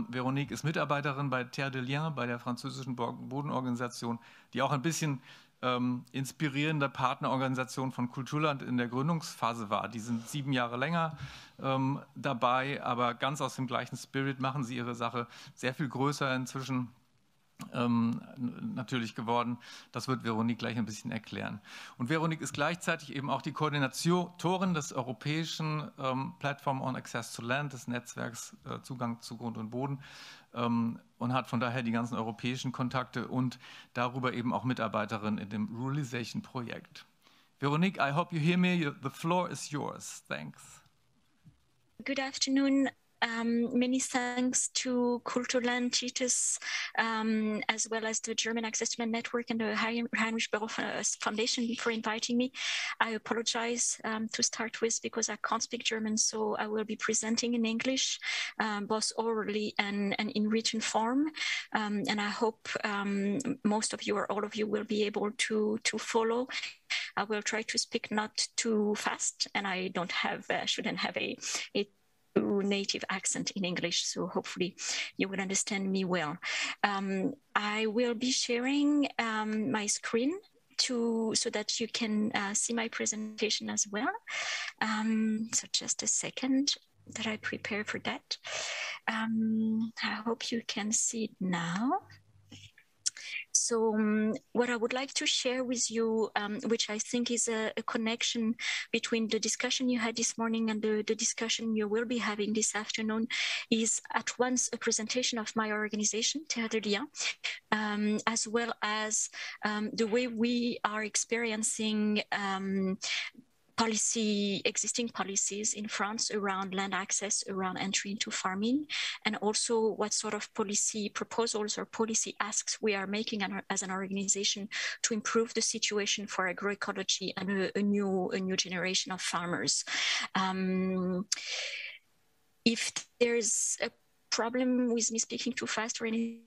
Veronique ist Mitarbeiterin bei Terre de Liens, bei der französischen Bodenorganisation, die auch ein bisschen inspirierende Partnerorganisation von Kulturland in der Gründungsphase war. Die sind 7 Jahre länger dabei, aber ganz aus dem gleichen Spirit machen sie ihre Sache sehr viel größer inzwischen natürlich geworden. Das wird Veronique gleich ein bisschen erklären. Und Veronique ist gleichzeitig eben auch die Koordinatorin des europäischen Platform on Access to Land, des Netzwerks Zugang zu Grund und Boden, und hat von daher die ganzen europäischen Kontakte und darüber eben auch Mitarbeiterin in dem RURALZATION-Projekt. Veronique, I hope you hear me. The floor is yours. Thanks. Good afternoon. Many thanks to Kulturland-Genossenschaft, as well as the German Access to Land Network and the Heinrich Böll Foundation for inviting me. I apologize to start with because I can't speak German, so I will be presenting in English, both orally and in written form. And I hope most of you or all of you will be able to follow. I will try to speak not too fast, and I don't have, shouldn't have a native accent in English, so hopefully you will understand me well. I will be sharing my screen so that you can see my presentation as well. So just a second that I prepare for that. I hope you can see it now. So what I would like to share with you, which I think is a connection between the discussion you had this morning and the discussion you will be having this afternoon, is at once a presentation of my organization, Terre de Liens, as well as the way we are experiencing existing policies in France around land access, around entry into farming, and also what sort of policy proposals or policy asks we are making as an organization to improve the situation for agroecology and a new generation of farmers. If there's a problem with me speaking too fast or anything,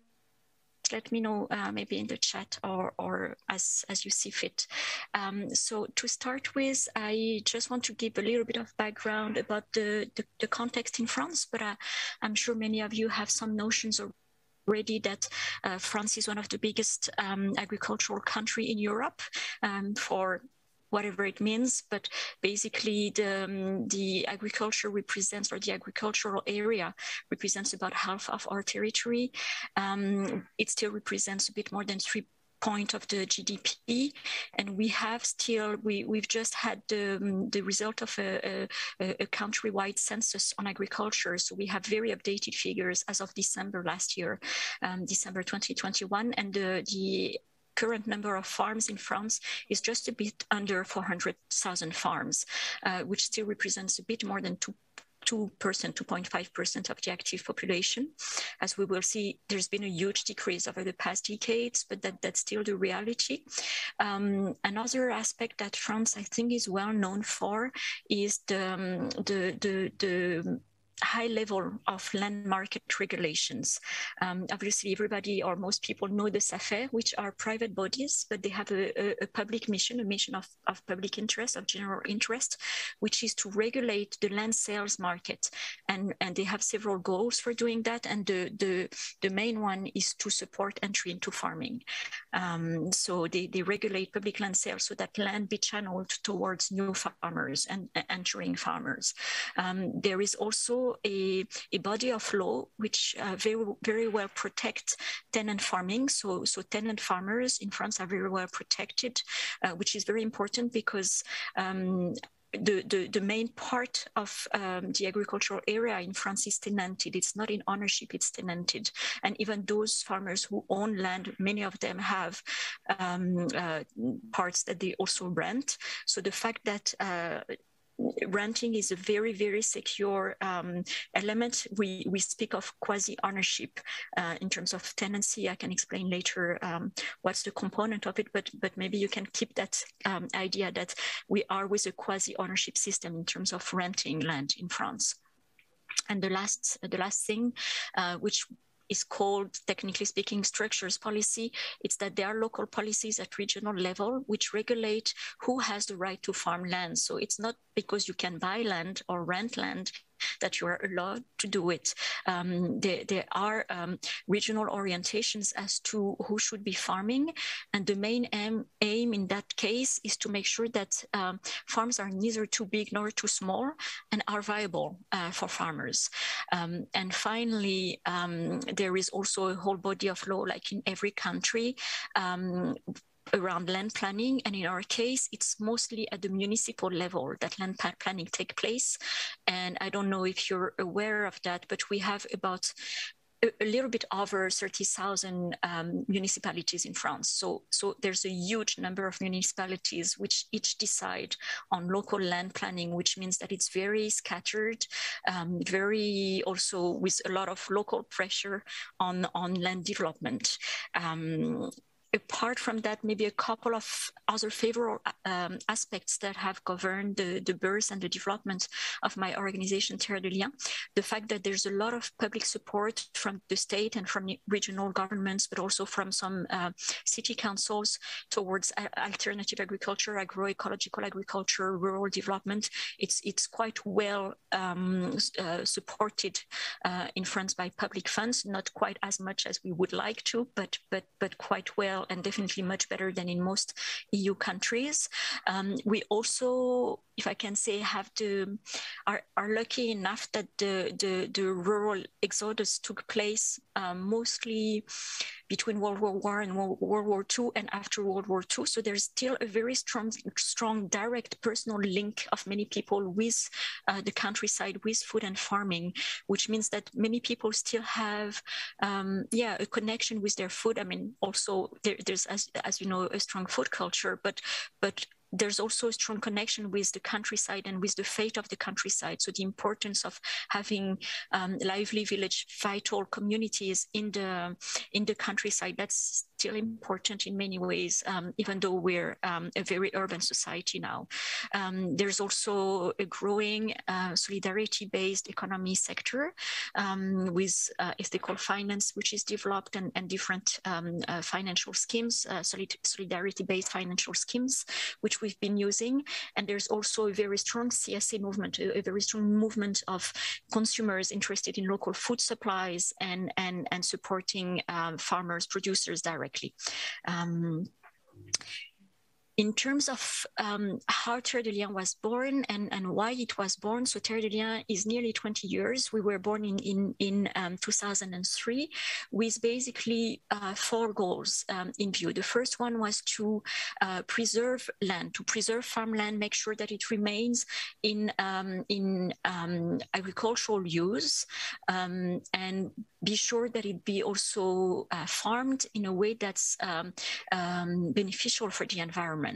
let me know maybe in the chat or as you see fit. So to start with, I just want to give a little bit of background about the context in France, but I'm sure many of you have some notions already that France is one of the biggest agricultural country in Europe for whatever it means, but basically the agriculture represents, or the agricultural area represents about half of our territory. It still represents a bit more than 3% of the GDP, and we have still, we've just had the result of a countrywide census on agriculture, so we have very updated figures as of December last year, December 2021, and the current number of farms in France is just a bit under 400,000 farms, which still represents a bit more than 2.5% of the active population. As we will see, there's been a huge decrease over the past decades, but that's still the reality. Another aspect that France, I think, is well known for is the high level of land market regulations. Obviously, everybody or most people know the SAFER, which are private bodies, but they have a public mission, a mission of public interest, of general interest, which is to regulate the land sales market. And they have several goals for doing that. And the main one is to support entry into farming. So they regulate public land sales so that land be channeled towards new farmers and entering farmers. There is also a body of law which very well protects tenant farming. So tenant farmers in France are very well protected, which is very important because the main part of the agricultural area in France is tenanted. It's not in ownership, it's tenanted. And even those farmers who own land, many of them have parts that they also rent. So the fact that renting is a very, very secure element. We speak of quasi-ownership in terms of tenancy. I can explain later what's the component of it, but maybe you can keep that idea that we are with a quasi-ownership system in terms of renting land in France. And the last thing, which is called, technically speaking, structures policy. It's that there are local policies at regional level which regulate who has the right to farm land. So it's not because you can buy land or rent land that you are allowed to do it. There are regional orientations as to who should be farming, and the main aim in that case is to make sure that farms are neither too big nor too small and are viable for farmers. And finally, there is also a whole body of law, like in every country, around land planning, and in our case it's mostly at the municipal level that land planning take place. And I don't know if you're aware of that, but we have about a little bit over 30,000 municipalities in France. So there's a huge number of municipalities which each decide on local land planning, which means that it's very scattered, very also with a lot of local pressure on land development. Apart from that, maybe a couple of other favorable aspects that have governed the birth and the development of my organization, Terre de Liens. The fact that there's a lot of public support from the state and from regional governments, but also from some city councils towards alternative agriculture, agroecological agriculture, rural development. It's quite well supported in France by public funds, not quite as much as we would like to, but quite well, and definitely much better than in most EU countries. We also, if I can say, are lucky enough that the rural exodus took place mostly between World War I and World War II and after World War II. So there's still a very strong direct personal link of many people with the countryside, with food and farming, which means that many people still have a connection with their food. I mean, also there's, as you know, a strong food culture, but there's also a strong connection with the countryside and with the fate of the countryside. So the importance of having lively village, vital communities in the countryside, that's still important in many ways, even though we're a very urban society now. There's also a growing solidarity-based economy sector with ethical finance, which is developed, and different financial schemes, solidarity-based financial schemes, which we've been using. And there's also a very strong CSA movement, a very strong movement of consumers interested in local food supplies and supporting farmers, producers directly. In terms of how Terre de Liens was born and why it was born, so Terre de Liens is nearly 20 years. We were born in 2003 with basically 4 goals in view. The first one was to preserve land, to preserve farmland, make sure that it remains in agricultural use, and be sure that it be also farmed in a way that's beneficial for the environment.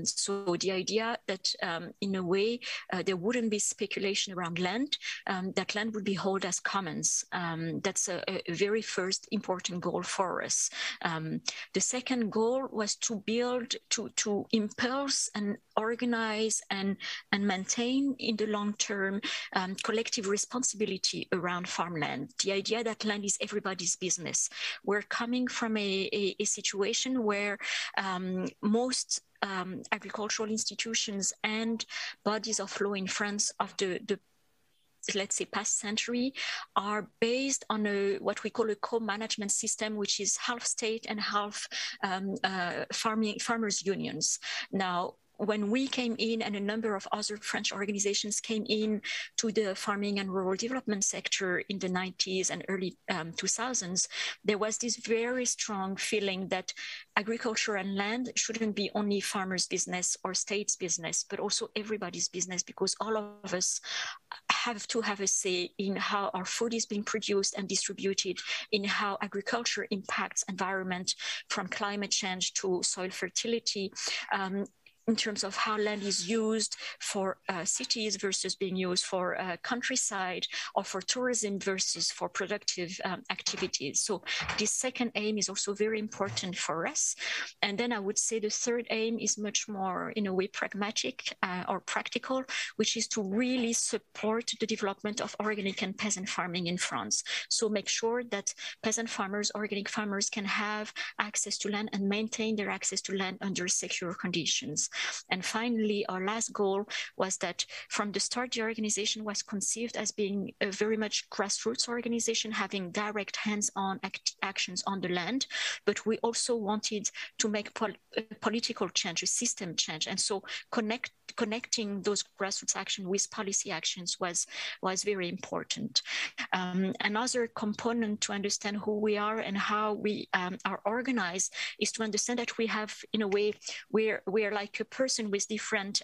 So the idea that in a way there wouldn't be speculation around land, that land would be held as commons. That's a very first important goal for us. The second goal was to build, to impulse and organize and maintain in the long term collective responsibility around farmland. The idea that land is everybody's business. We're coming from a situation where most agricultural institutions and bodies of law in France of the let's say past century are based on what we call a co-management system, which is half state and half farmers unions. Now, when we came in and a number of other French organizations came in to the farming and rural development sector in the 90s and early 2000s, there was this very strong feeling that agriculture and land shouldn't be only farmers' business or states' business, but also everybody's business, because all of us have to have a say in how our food is being produced and distributed, in how agriculture impacts environment, from climate change to soil fertility, in terms of how land is used for cities versus being used for countryside, or for tourism versus for productive activities. So this second aim is also very important for us. And then I would say the third aim is much more, in a way, pragmatic or practical, which is to really support the development of organic and peasant farming in France. So make sure that peasant farmers, organic farmers can have access to land and maintain their access to land under secure conditions. And finally, our last goal was that from the start, the organization was conceived as being a very much grassroots organization, having direct hands-on actions on the land, but we also wanted to make political change, a system change. And so connecting those grassroots action with policy actions was very important. Another component to understand who we are and how we are organized is to understand that we have, in a way, we're like a person with different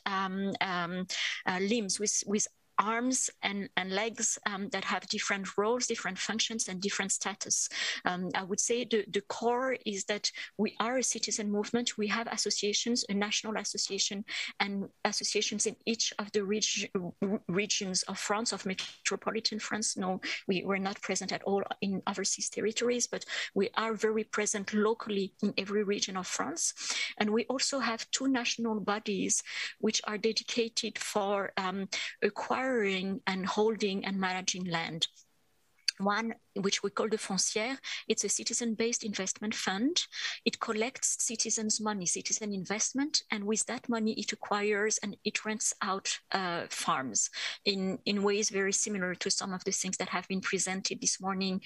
limbs, with arms and legs that have different roles, different functions, and different status. I would say the core is that we are a citizen movement. We have associations, a national association, and associations in each of the regions of France, of metropolitan France. No, we were not present at all in overseas territories, but we are very present locally in every region of France. And we also have two national bodies which are dedicated for acquiring and holding and managing land. One, which we call the Foncière, it's a citizen-based investment fund. It collects citizens' money, citizen investment, and with that money, it acquires and it rents out farms in ways very similar to some of the things that have been presented this morning,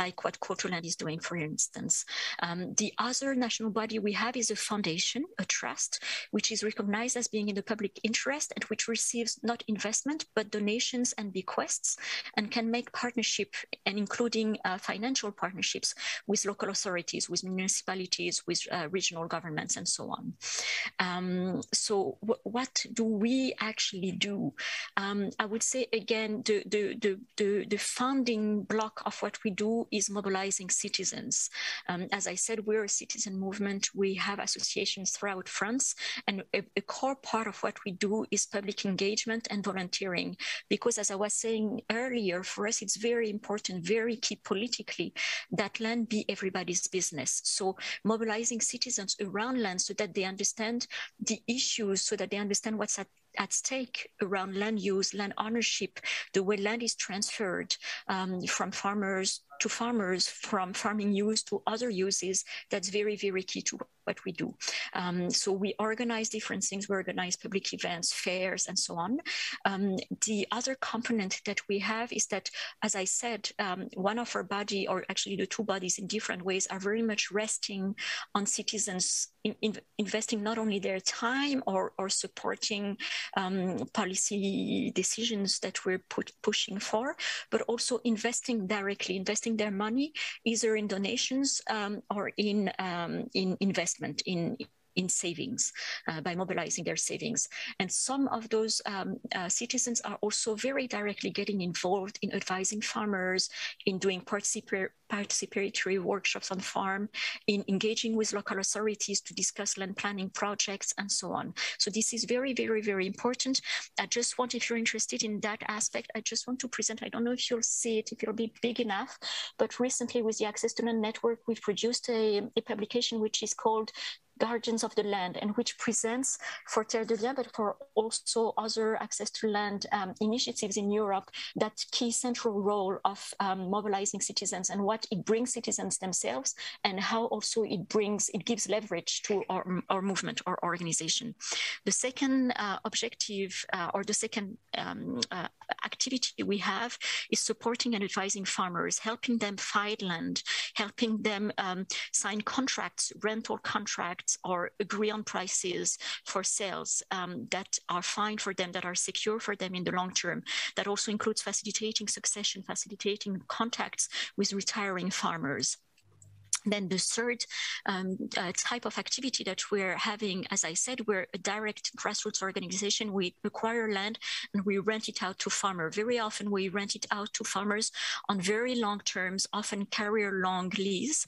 like what Kulturland is doing, for instance. The other national body we have is a foundation, a trust, which is recognized as being in the public interest and which receives not investment, but donations and bequests, and can make partnerships, and including financial partnerships with local authorities, with municipalities, with regional governments, and so on. So what do we actually do? I would say, again, the founding block of what we do is mobilizing citizens. As I said, we're a citizen movement. We have associations throughout France, and a core part of what we do is public engagement and volunteering, because as I was saying earlier, for us, it's very important, very key politically, that land be everybody's business. So mobilizing citizens around land so that they understand the issues, so that they understand what's at stake around land use, land ownership, the way land is transferred from farmers to farmers, from farming use to other uses. That's very, very key to what we do. So we organize different things. We organize public events, fairs, and so on. The other component that we have is that, as I said, one of our body, or actually the two bodies in different ways, are very much resting on citizens investing not only their time or supporting policy decisions that we're pushing for, but also investing directly, investing their money either in donations or in investment, in savings, by mobilizing their savings. And some of those citizens are also very directly getting involved in advising farmers, in doing participatory workshops on farm, in engaging with local authorities to discuss land planning projects, and so on. So this is very, very, very important. I just want, if you're interested in that aspect, I just want to present, I don't know if you'll see it, if it'll be big enough, but recently with the Access to Land Network, we've produced a publication which is called Guardians of the Land, and which presents for Terre de Liens, but for also other access to land initiatives in Europe, that key central role of mobilizing citizens and what it brings citizens themselves, and how also it gives leverage to our movement or organization. The second objective or the second activity we have is supporting and advising farmers, helping them find land, helping them sign contracts, rental contracts, or agree on prices for sales that are fine for them, that are secure for them in the long term. That also includes facilitating succession, facilitating contacts with retiring farmers. Then the third type of activity that we're having, as I said, we're a direct grassroots organization. We acquire land and we rent it out to farmers. Very often we rent it out to farmers on very long terms, often career-long lease.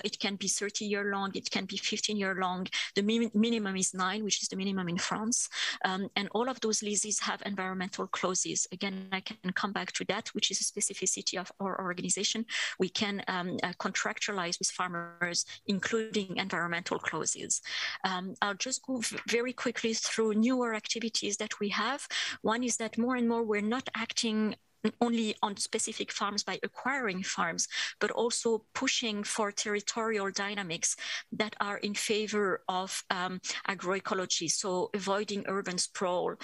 It can be 30-year long, it can be 15-year long. The minimum is 9, which is the minimum in France. And all of those leases have environmental clauses. Again, I can come back to that, which is a specificity of our organization. We can contractualize with farmers, including environmental clauses. I'll just go very quickly through newer activities that we have. One is that more and more we're not acting only on specific farms by acquiring farms, but also pushing for territorial dynamics that are in favor of agroecology. So avoiding urban sprawl,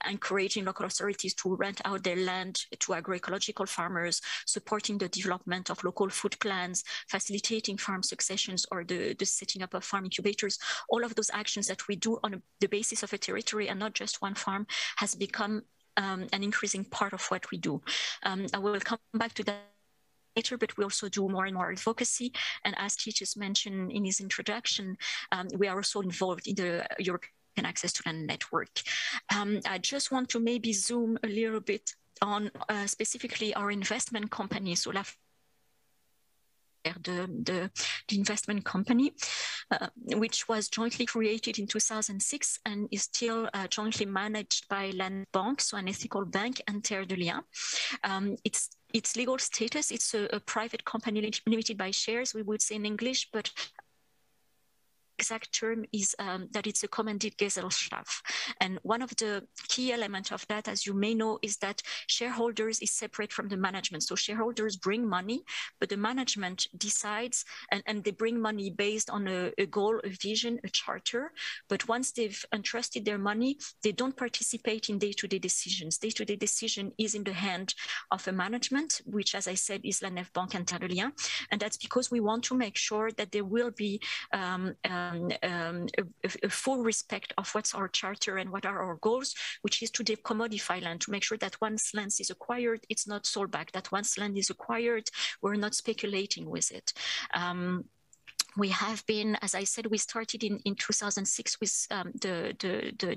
encouraging local authorities to rent out their land to agroecological farmers, supporting the development of local food plans, facilitating farm successions or the setting up of farm incubators. All of those actions that we do on the basis of a territory and not just one farm has become an increasing part of what we do. I will come back to that later, but we also do more and more advocacy. And as Titus mentioned in his introduction, we are also involved in the European Access to Land Network. I just want to maybe zoom a little bit on specifically our investment company, so the investment company, which was jointly created in 2006 and is still jointly managed by Land Bank, so an ethical bank, and Terre de Liens. Its legal status, it's a private company limited by shares, we would say in English, but exact term is that it's a commandit Gesellschaft. And one of the key elements of that, as you may know, is that shareholders is separate from the management. So shareholders bring money, but the management decides, and they bring money based on a goal, a vision, a charter. But once they've entrusted their money, they don't participate in day-to-day decisions. Day-to-day decision is in the hand of a management, which, as I said, is La Nef Banque and Terre de Liens. And that's because we want to make sure that there will be a full respect of what's our charter and what are our goals, which is to decommodify land, to make sure that once land is acquired, it's not sold back, that once land is acquired, we're not speculating with it. We have been, as I said, we started in 2006 with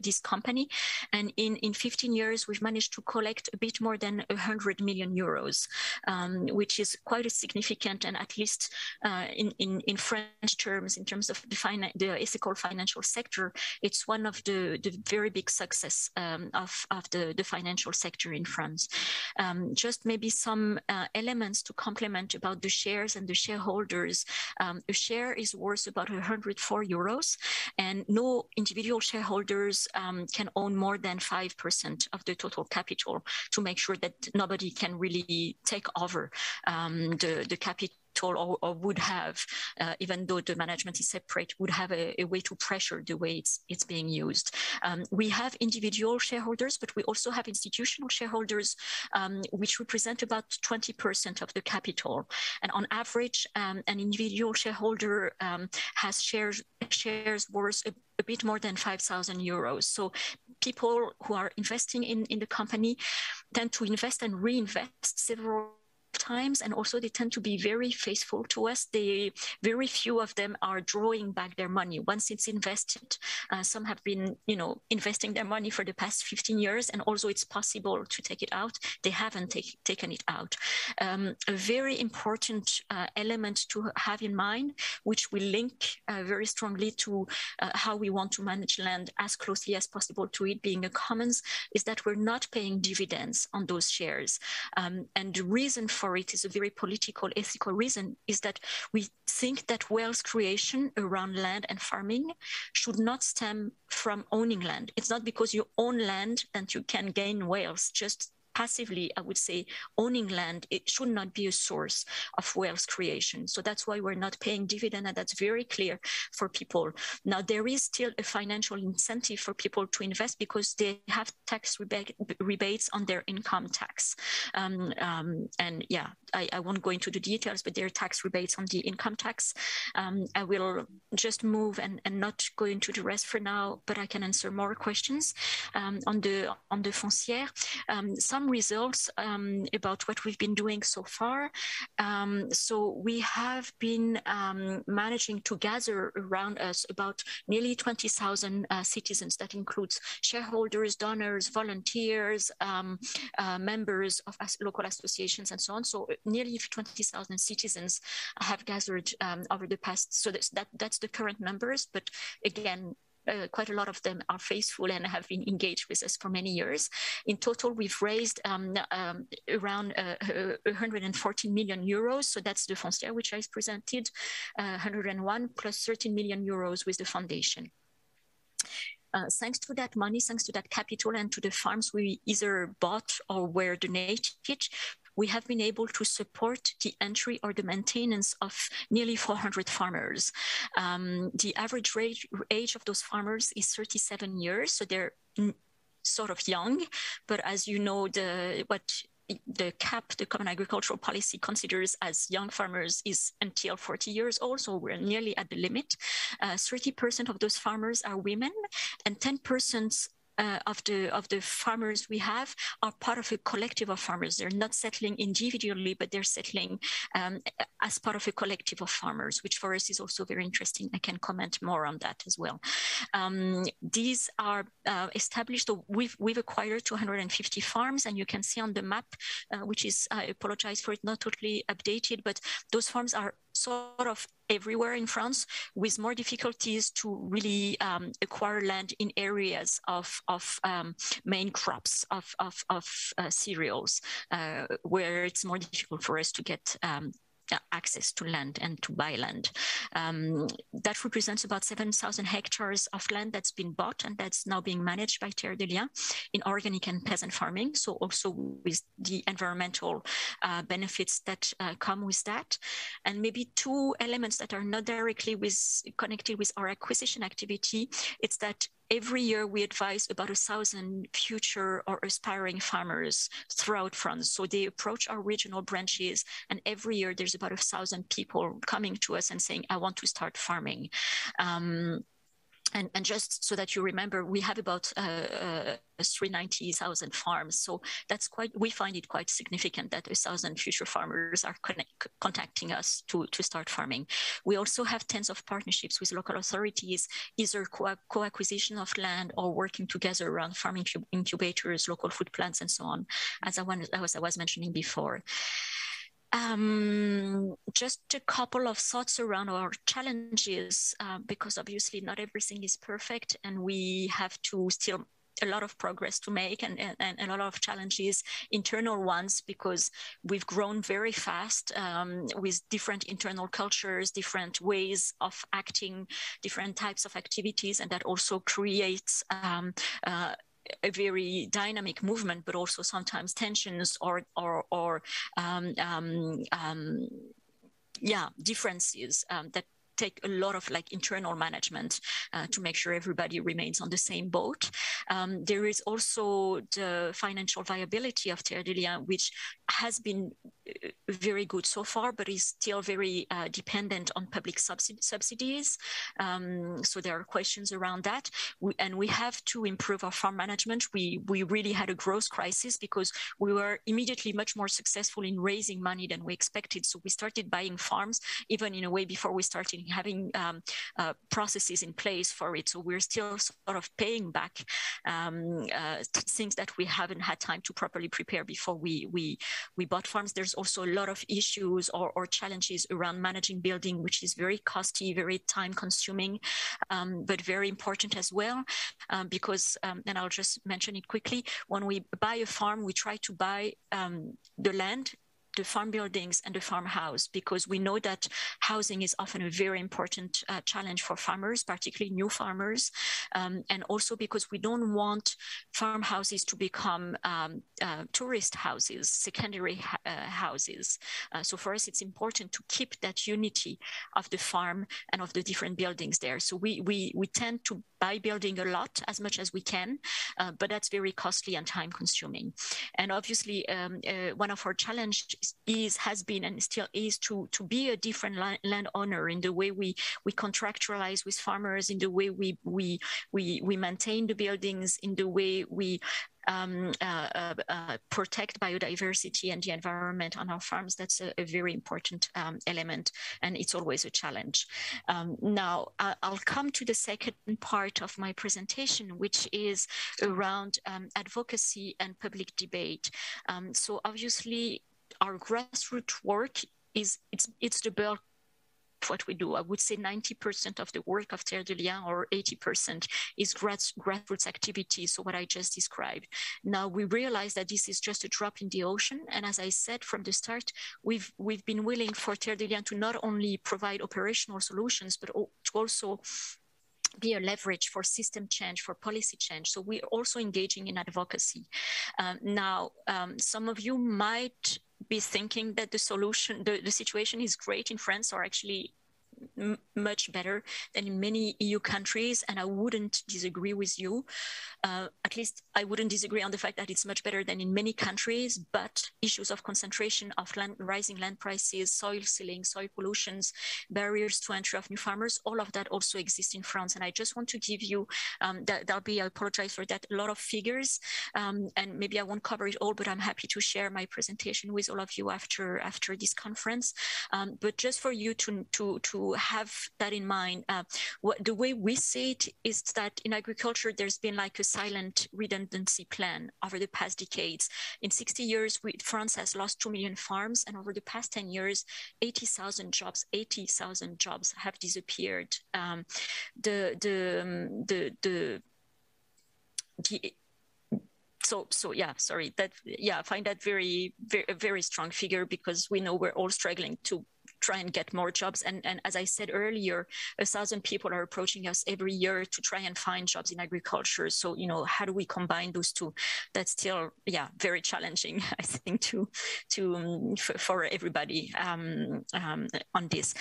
this company, and in 15 years we've managed to collect a bit more than 100 million euros, which is quite a significant, and at least in French terms, in terms of the ethical financial sector, it's one of the very big success of the financial sector in France. Just maybe some elements to complement about the shares and the shareholders. A share is worth about 104 euros, and no individual shareholders can own more than 5% of the total capital, to make sure that nobody can really take over the capital, or would have, even though the management is separate, would have a way to pressure the way it's being used. We have individual shareholders, but we also have institutional shareholders, which represent about 20% of the capital. And on average, an individual shareholder has shares worth a bit more than 5,000 euros. So people who are investing in the company tend to invest and reinvest several times, and also they tend to be very faithful to us. Very few of them are drawing back their money once it's invested. Some have been, investing their money for the past 15 years, and also it's possible to take it out. They haven't taken it out. A very important element to have in mind, which we link very strongly to how we want to manage land as closely as possible to it being a commons, is that we're not paying dividends on those shares. And the reason for it is a very political, ethical reason, is that we think that wealth creation around land and farming should not stem from owning land. It's not because you own land that you can gain wealth. Just passively, I would say, owning land, it should not be a source of wealth creation. So that's why we're not paying dividend, and that's very clear for people. Now, there is still a financial incentive for people to invest because they have tax rebates on their income tax. And yeah, I won't go into the details, but there are tax rebates on the income tax. I will just move and not go into the rest for now, but I can answer more questions on the foncière. Some results about what we've been doing so far. So we have been managing to gather around us about nearly 20,000 citizens. That includes shareholders, donors, volunteers, members of local associations, and so on. So nearly 20,000 citizens have gathered over the past. So that's the current numbers, but again, quite a lot of them are faithful and have been engaged with us for many years. In total, we've raised around 114 million euros. So that's the foncière, which I presented, 101 plus 13 million euros with the foundation. Thanks to that money, thanks to that capital, and to the farms we either bought or were donated, we have been able to support the entry or the maintenance of nearly 400 farmers. The average age of those farmers is 37 years, so they're sort of young, but as you know, the CAP, the Common Agricultural Policy, considers as young farmers is until 40 years old, so we're nearly at the limit. 30% of those farmers are women, and 10% of the farmers we have are part of a collective of farmers. They're not settling individually, but they're settling as part of a collective of farmers, which for us is also very interesting. I can comment more on that as well. These are established. So we've acquired 250 farms, and you can see on the map, which is, I apologize for it, not totally updated, but those farms are sort of everywhere in France, with more difficulties to really acquire land in areas of main crops of cereals, where it's more difficult for us to get access to land and to buy land. That represents about 7,000 hectares of land that's been bought and that's now being managed by Terre de Liens in organic and peasant farming. So also with the environmental benefits that come with that. And maybe two elements that are not directly connected with our acquisition activity, it's that every year we advise about 1,000 future or aspiring farmers throughout France. So they approach our regional branches, and every year there's about 1,000 people coming to us and saying, I want to start farming. And just so that you remember, we have about 390,000 farms. So that's we find it quite significant that 1,000 future farmers are contacting us to start farming. We also have tens of partnerships with local authorities, either co-acquisition of land or working together around farming incubators, local food plants, and so on, as I was mentioning before. Just a couple of thoughts around our challenges, because obviously not everything is perfect, and we have to still a lot of progress to make, and a lot of challenges, internal ones, because we've grown very fast with different internal cultures, different ways of acting, different types of activities, and that also creates a very dynamic movement, but also sometimes tensions or differences that take a lot of internal management to make sure everybody remains on the same boat. There is also the financial viability of Terre de Liens, which has been very good so far, but is still very dependent on public subsidies. So there are questions around that. We have to improve our farm management. We really had a growth crisis because we were immediately much more successful in raising money than we expected. So we started buying farms, even in a way before we started having processes in place for it. So we're still sort of paying back things that we haven't had time to properly prepare before we bought farms. There's also a lot of issues or challenges around managing building, which is very costly, very time consuming, but very important as well, because, and I'll just mention it quickly, when we buy a farm, we try to buy the land, the farm buildings, and the farmhouse, because we know that housing is often a very important challenge for farmers, particularly new farmers, and also because we don't want farmhouses to become tourist houses, secondary houses. So for us, it's important to keep that unity of the farm and of the different buildings there. So we tend to buy building a lot, as much as we can, but that's very costly and time consuming. And obviously, one of our challenges has been and still is to be a different landowner in the way we contractualize with farmers, in the way we maintain the buildings, in the way we protect biodiversity and the environment on our farms. That's a very important element, and it's always a challenge. Now, I'll come to the second part of my presentation, which is around advocacy and public debate. So obviously, our grassroots work it's the bulk of what we do. I would say 90% of the work of Terre de Liens, or 80%, is grassroots activity, so what I just described. Now, we realize that this is just a drop in the ocean, and as I said from the start, we've been willing for Terre de Liens to not only provide operational solutions, but to also be a leverage for system change, for policy change. So we're also engaging in advocacy. Now, some of you might be thinking that the solution, the situation is great in France, or actually much better than in many EU countries, and I wouldn't disagree with you. At least I wouldn't disagree on the fact that it's much better than in many countries, but issues of concentration of land, rising land prices, soil sealing, soil pollutions, barriers to entry of new farmers, all of that also exists in France. And I just want to give you, that'll be, I apologize for that, a lot of figures, and maybe I won't cover it all, but I'm happy to share my presentation with all of you after this conference. But just for you to have that in mind, the way we see it is that in agriculture, there's been like a silent redundancy plan over the past decades. In 60 years, France has lost 2 million farms, and over the past 10 years, 80,000 jobs have disappeared. So yeah, sorry, I find that very, very strong figure, because we know we're all struggling to try and get more jobs. And as I said earlier, 1,000 people are approaching us every year to try and find jobs in agriculture. So, you know, how do we combine those two? That's still, very challenging, I think, for everybody on this.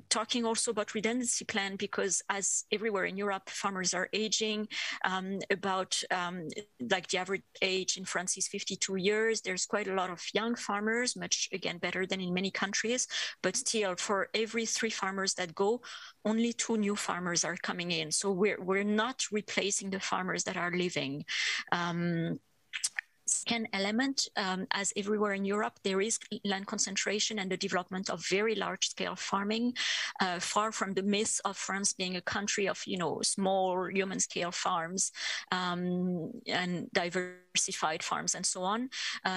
Talking also about redundancy plan, because as everywhere in Europe, farmers are aging. Like the average age in France is 52 years. There's quite a lot of young farmers, much again better than in many countries, but still for every 3 farmers that go, only 2 new farmers are coming in. So we're not replacing the farmers that are leaving. Second element, as everywhere in Europe, there is land concentration and the development of very large-scale farming, far from the myth of France being a country of, small human-scale farms and diversified farms and so on.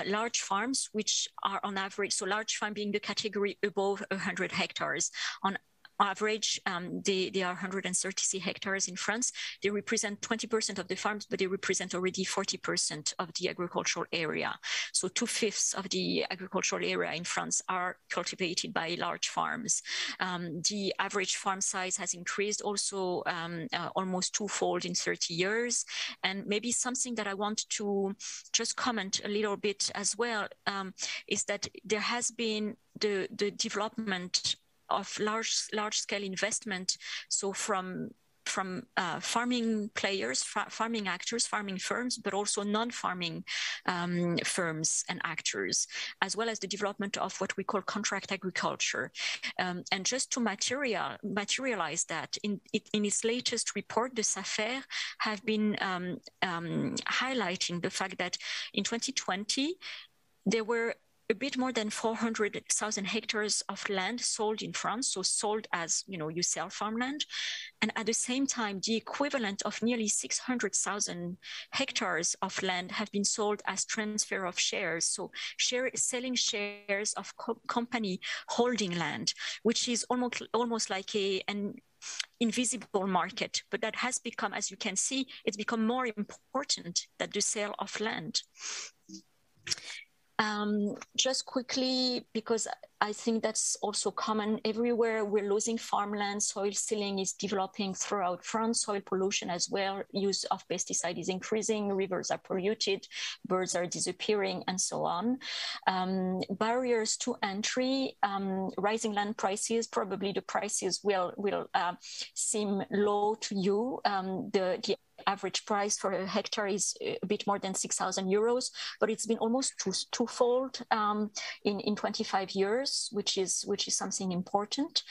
Large farms, which are on average, so large farm being the category above 100 hectares, on average, they are 136 hectares in France. They represent 20% of the farms, but they represent already 40% of the agricultural area. So 2/5 of the agricultural area in France are cultivated by large farms. The average farm size has increased also almost twofold in 30 years. And maybe something that I want to just comment a little bit as well is that there has been the development of large-scale investment, so from farming players, farming actors, farming firms, but also non-farming firms and actors, as well as the development of what we call contract agriculture. And just to materialize that, in its latest report, the SAFER have been highlighting the fact that in 2020, there were a bit more than 400,000 hectares of land sold in France, so sold as, you sell farmland. And at the same time, the equivalent of nearly 600,000 hectares of land have been sold as transfer of shares, so selling shares of company holding land, which is almost like an invisible market, but that has become, as you can see, it's become more important than the sale of land. Just quickly, because I think that's also common everywhere, we're losing farmland, soil sealing is developing throughout France, soil pollution as well, use of pesticide is increasing, rivers are polluted, birds are disappearing, and so on. Barriers to entry, rising land prices, probably the prices will seem low to you. The average price for a hectare is a bit more than 6,000 euros, but it's been almost twofold in 25 years, which is something important.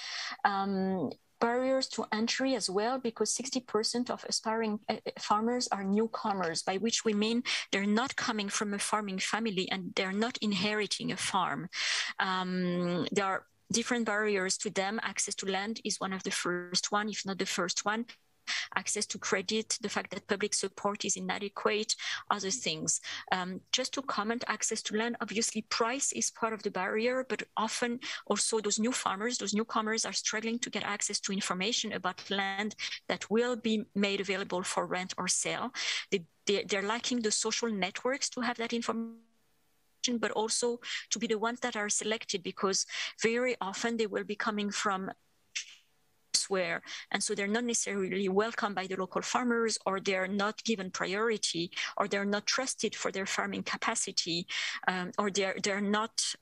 Barriers to entry as well, because 60% of aspiring farmers are newcomers, by which we mean they're not coming from a farming family and they're not inheriting a farm. There are different barriers to them. Access to land is one of the first one, if not the first one. Access to credit, the fact that public support is inadequate, other things. Just to comment, access to land, obviously price is part of the barrier, but often also those newcomers are struggling to get access to information about land that will be made available for rent or sale. They're lacking the social networks to have that information, but also to be the ones that are selected, because very often they will be coming from elsewhere, and so they're not necessarily welcomed by the local farmers, or they're not given priority, or they're not trusted for their farming capacity, or they're not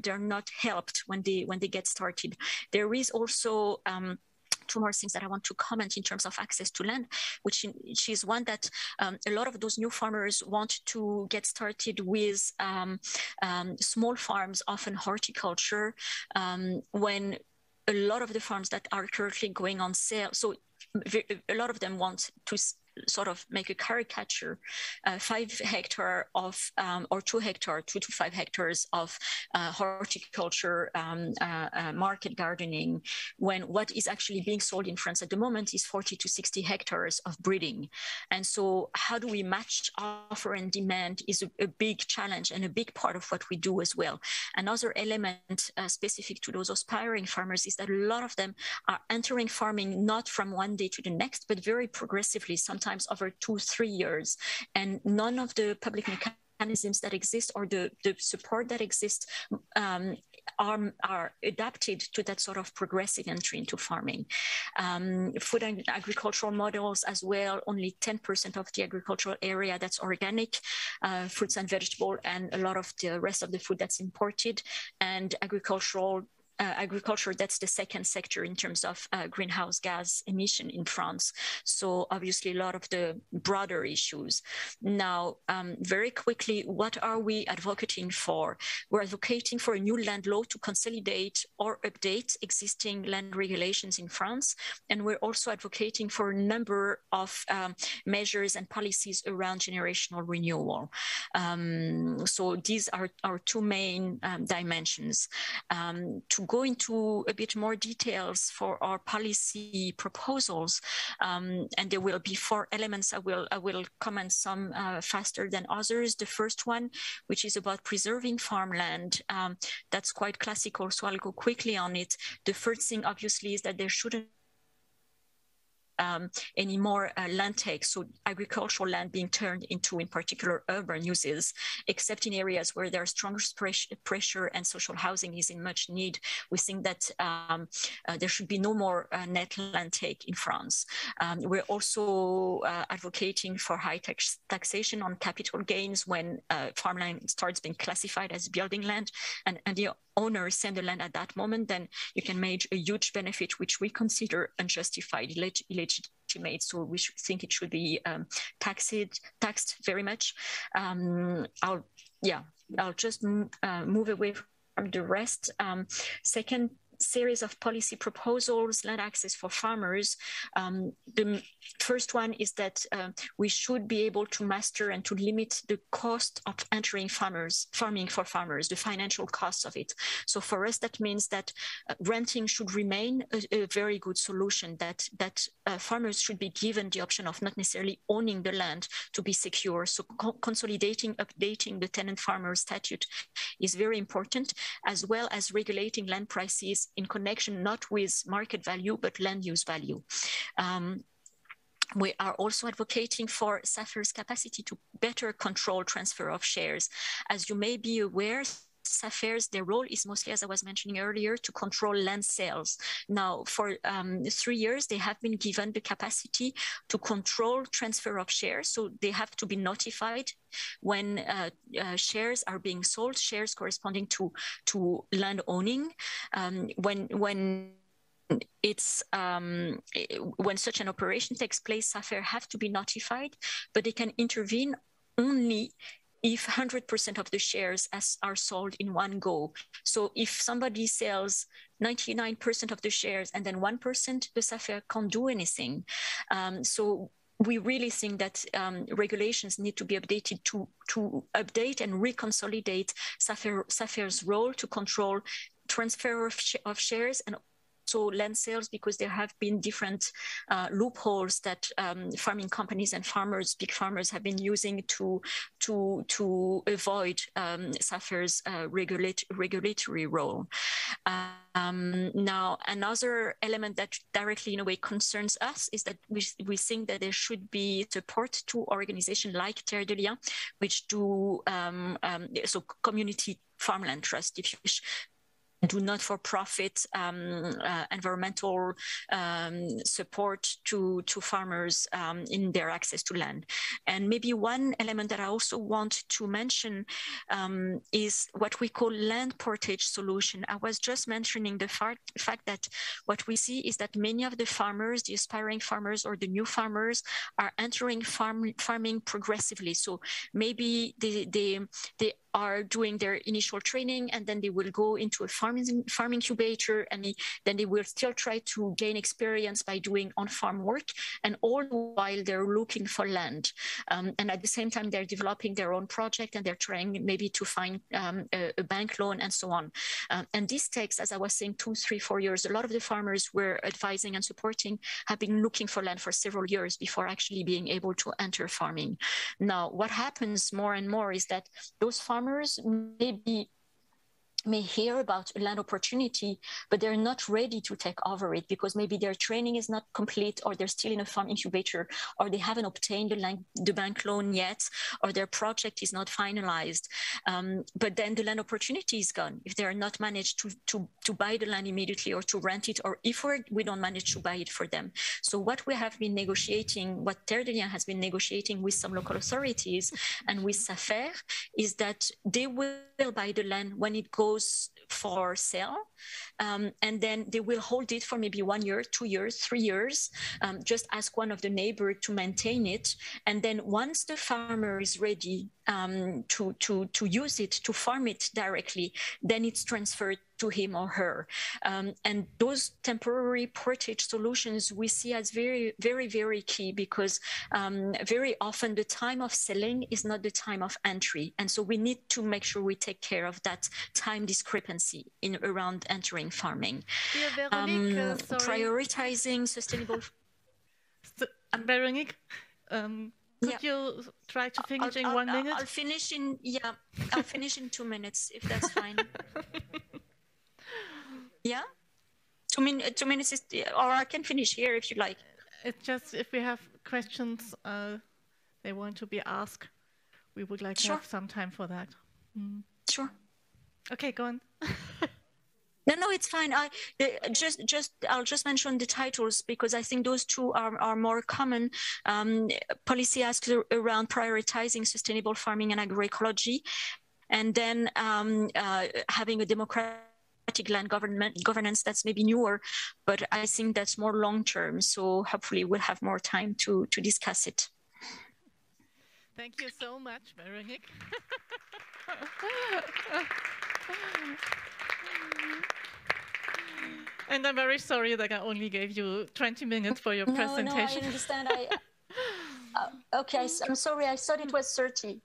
they're not helped when they get started. There is also two more things that I want to comment in terms of access to land, which is one that a lot of those new farmers want to get started with small farms, often horticulture, when a lot of the farms that are currently going on sale, so a lot of them want to sort of make a caricature, 5 hectares of or 2 hectares, 2 to 5 hectares of horticulture, market gardening, when what is actually being sold in France at the moment is 40 to 60 hectares of breeding. And so how do we match offer and demand is a big challenge and a big part of what we do as well. Another element specific to those aspiring farmers is that a lot of them are entering farming not from one day to the next, but very progressively, sometimes over 2-3 years, and none of the public mechanisms that exist or the support that exists are adapted to that sort of progressive entry into farming. Food and agricultural models as well, only 10% of the agricultural area that's organic, fruits and vegetables, and a lot of the rest of the food that's imported, and agriculture, that's the second sector in terms of greenhouse gas emission in France. So obviously a lot of the broader issues. Now, very quickly, what are we advocating for? We're advocating for a new land law to consolidate or update existing land regulations in France. And we're also advocating for a number of measures and policies around generational renewal. So these are our two main dimensions. To go into a bit more details for our policy proposals, and there will be 4 elements. I will comment some faster than others. The first one, which is about preserving farmland, that's quite classical, so I'll go quickly on it. The first thing, obviously, is that there shouldn't any more land take, so agricultural land being turned into, in particular, urban uses, except in areas where there's stronger pressure and social housing is in much need. We think that there should be no more net land take in France. We're also advocating for high taxation on capital gains when farmland starts being classified as building land, and the owners sell the land at that moment, then you can make a huge benefit, which we consider unjustified, illegitimate. So we think it should be taxed very much. I'll just move away from the rest. Second series of policy proposals, land access for farmers. The first one is that we should be able to master and to limit the cost of entering farming for farmers, the financial costs of it. So for us, that means that renting should remain a very good solution, that farmers should be given the option of not necessarily owning the land to be secure. So consolidating, updating the tenant farmer statute is very important, as well as regulating land prices in connection not with market value, but land use value. We are also advocating for SAFER's capacity to better control transfer of shares. As you may be aware, SAFERs, their role is mostly, as I was mentioning earlier, to control land sales. Now, for 3 years, they have been given the capacity to control transfer of shares. So they have to be notified when shares are being sold, shares corresponding to land owning. When such an operation takes place, SAFER have to be notified, but they can intervene only if 100% of the shares are sold in one go. So if somebody sells 99% of the shares and then 1%, the SAFER can't do anything. So we really think that regulations need to be updated to update and reconsolidate SAFER's role to control transfer of shares and so land sales, because there have been different loopholes that farming companies and big farmers have been using to avoid SAFER's regulatory role. Now, another element that directly in a way concerns us is that we think that there should be support to organizations like Terre de Liens, which do so community farmland trust, if you wish, do not-for-profit environmental support to farmers in their access to land. And maybe one element that I also want to mention is what we call land portage solution. I was just mentioning the fact that what we see is that many of the farmers, the aspiring farmers or the new farmers, are entering farming progressively. So maybe they are doing their initial training, and then they will go into a farming incubator, and then they will still try to gain experience by doing on-farm work, and all the while they're looking for land. And at the same time, they're developing their own project, and they're trying maybe to find a bank loan and so on. And this takes, as I was saying, 2, 3, 4 years. A lot of the farmers we're advising and supporting have been looking for land for several years before actually being able to enter farming. Now, what happens more and more is that those farmers may hear about a land opportunity, but they're not ready to take over it because maybe their training is not complete, or they're still in a farm incubator, or they haven't obtained the bank loan yet, or their project is not finalized. But then the land opportunity is gone if they are not managed to buy the land immediately, or to rent it, or if we don't manage to buy it for them. So what we have been negotiating, what Terre has been negotiating with some local authorities and with SAFER, is that they will buy the land when it goes for sale, and then they will hold it for maybe 1 year, 2 years, 3 years, just ask one of the neighbors to maintain it, and then once the farmer is ready to use it, to farm it directly, then it's transferred to him or her. And those temporary portage solutions we see as very, very, very key, because very often the time of selling is not the time of entry. And so we need to make sure we take care of that time discrepancy around entering farming. Dear Veronique, prioritizing sustainable... Veronique, could you try to finish in 1 minute? I'll finish in 2 minutes, if that's fine. Yeah, 2 minutes is, or I can finish here if you like. It's just if we have questions they want to be asked, we would like to have some time for that. Sure. Okay, go on. No, it's fine. I'll just mention the titles because I think those two are more common. Policy asks around prioritizing sustainable farming and agroecology, and then having a democratic land governance that's maybe newer, but I think that's more long term. So hopefully we'll have more time to discuss it. Thank you so much, Veronique. And I'm very sorry that I only gave you 20 minutes for your presentation. No, I understand. Okay, I'm sorry. I thought it was 30.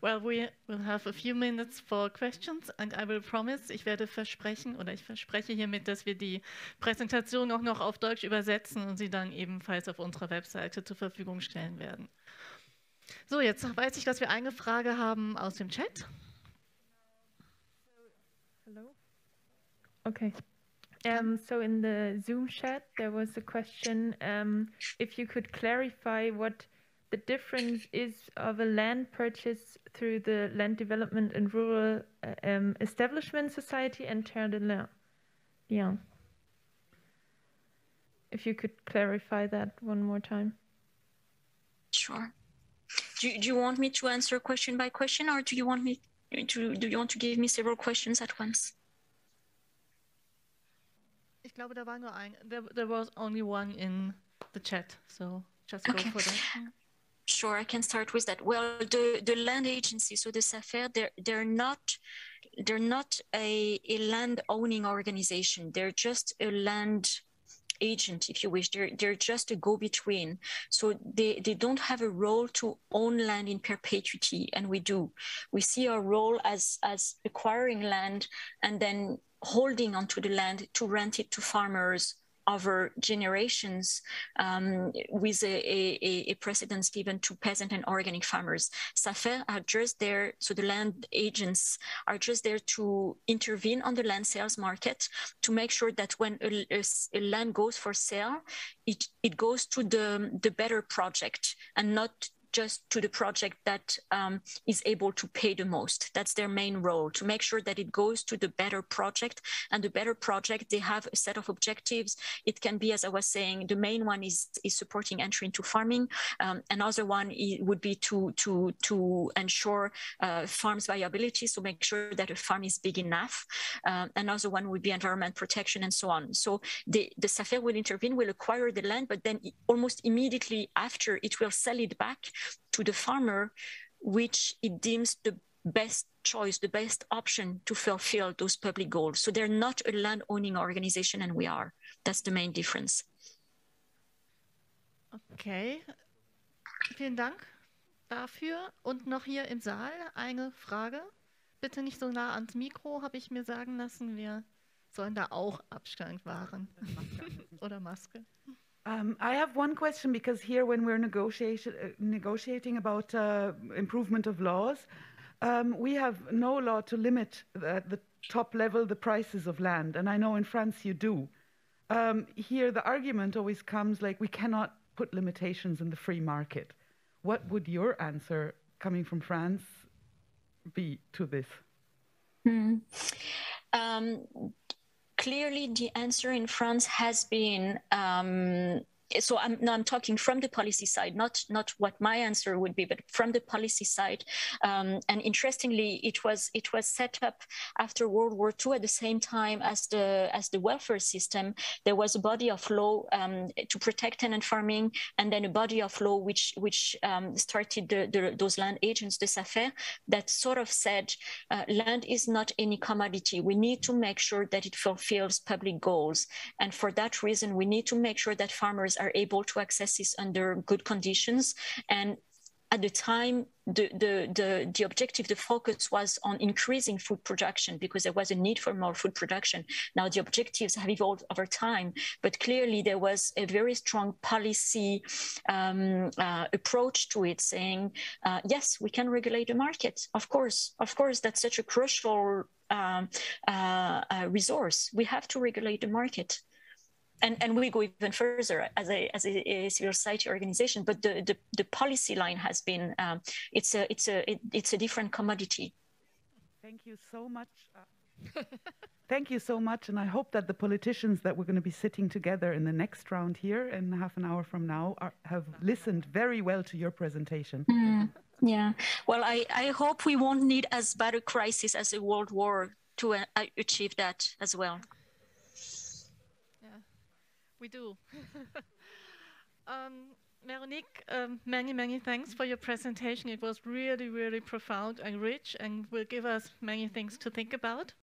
Well, we will have a few minutes for questions, and I will promise, ich verspreche hiermit, dass wir die Präsentation auch noch auf Deutsch übersetzen und sie dann ebenfalls auf unserer Webseite zur Verfügung stellen werden. So, jetzt weiß ich, dass wir eine Frage haben aus dem Chat. Hello. Okay. So in the Zoom chat, there was a question if you could clarify what the difference is of a land purchase through the Land Development and Rural Establishment Society and Terre de Liens. If you could clarify that one more time. Sure. Do you want me to answer question by question, or do you want to give me several questions at once? Ich glaube, da war nur ein. There was only one in the chat, so just go for that. Sure, I can start with that. Well, the land agency, so the SAFER, they're not a land owning organization. They're just a land agent, if you wish. They're just a go-between. So they don't have a role to own land in perpetuity, and we do. We see our role as acquiring land and then holding onto the land to rent it to farmers over generations, with a precedence given to peasant and organic farmers. SAFER are just there, so the land agents are just there to intervene on the land sales market to make sure that when a land goes for sale, it goes to the better project and not just to the project that is able to pay the most. That's their main role, to make sure that it goes to the better project. And the better project, they have a set of objectives. It can be, as I was saying, the main one is supporting entry into farming. Another one would be to ensure farms viability, so make sure that a farm is big enough. Another one would be environment protection and so on. So the SAFER will intervene, will acquire the land, but then almost immediately after, it will sell it back to the farmer, which it deems the best choice, the best option to fulfill those public goals. So they're not a land-owning organization, and we are. That's the main difference. Okay, vielen Dank dafür. Und noch hier im Saal eine Frage. Bitte nicht so nah ans Mikro, habe ich mir sagen lassen. Wir sollen da auch Abstand wahren. Oder Maske. I have one question, because here when we're negotiating about improvement of laws, we have no law to limit at the top level the prices of land. And I know in France you do. Here the argument always comes like, we cannot put limitations in the free market. What would your answer, coming from France, be to this? Clearly, the answer in France has been, so I'm talking from the policy side, not what my answer would be, but from the policy side. And interestingly, it was set up after World War II at the same time as the welfare system. There was a body of law to protect tenant farming, and then a body of law which started those land agents, the SAFER, that sort of said land is not any commodity. We need to make sure that it fulfills public goals, and for that reason, we need to make sure that farmers are able to access this under good conditions. And at the time, the objective, the focus was on increasing food production, because there was a need for more food production. Now the objectives have evolved over time, but clearly there was a very strong policy approach to it, saying, yes, we can regulate the market. Of course, that's such a crucial resource. We have to regulate the market. And we go even further as a civil society organization, but the policy line has been it's a different commodity. Thank you so much. Thank you so much, and I hope that the politicians that we're going to be sitting together in the next round here in half an hour from now have listened very well to your presentation. Yeah, well, I hope we won't need as bad a crisis as a world war to achieve that as well. We do. Veronique, many thanks for your presentation. It was really, really profound and rich, and will give us many things to think about.